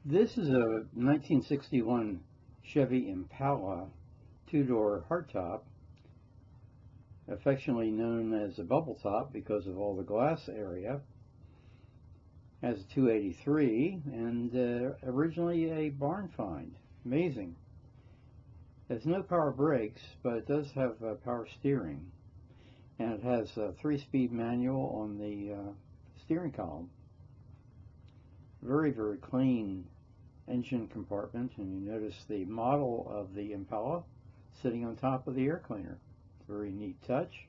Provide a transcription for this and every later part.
This is a 1961 Chevy Impala two-door hardtop, affectionately known as a bubble top because of all the glass area. Has a 283 and originally a barn find. Amazing. It has no power brakes, but it does have power steering, and it has a 3-speed manual on the steering column. Very, very clean engine compartment, and you notice the model of the Impala sitting on top of the air cleaner. Very neat touch.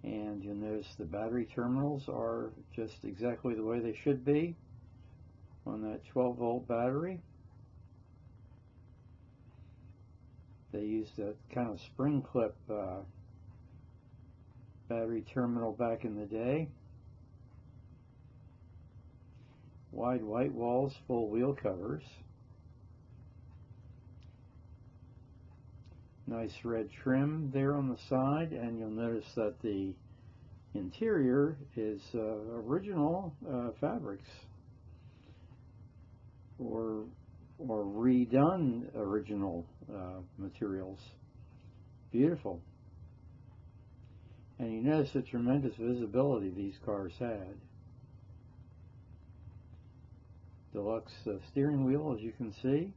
And you'll notice the battery terminals are just exactly the way they should be on that 12-volt battery. They used a kind of spring clip battery terminal back in the day. Wide white walls, full wheel covers. Nice red trim there on the side, and you'll notice that the interior is original fabrics or redone original materials. Beautiful. And you notice the tremendous visibility these cars had. Deluxe steering wheel, as you can see,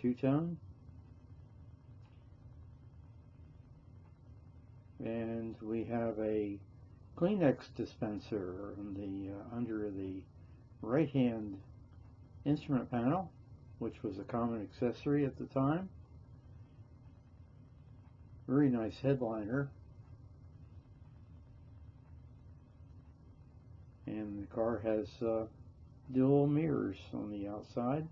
two-tone. And we have a Kleenex dispenser on the under the right-hand instrument panel, which was a common accessory at the time. Very nice headliner. And the car has dual mirrors on the outside.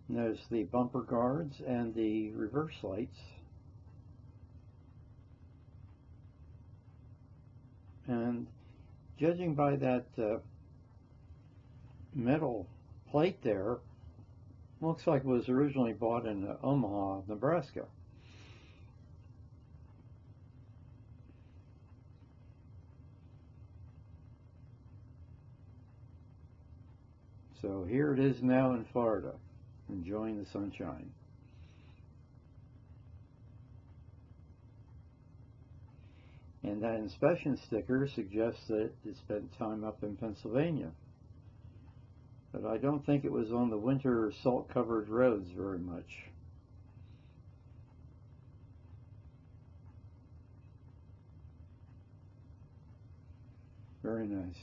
Notice the bumper guards and the reverse lights. And judging by that metal plate there, looks like it was originally bought in Omaha, Nebraska. So here it is now in Florida, enjoying the sunshine. And that inspection sticker suggests that it spent time up in Pennsylvania. But I don't think it was on the winter salt-covered roads very much. Very nice.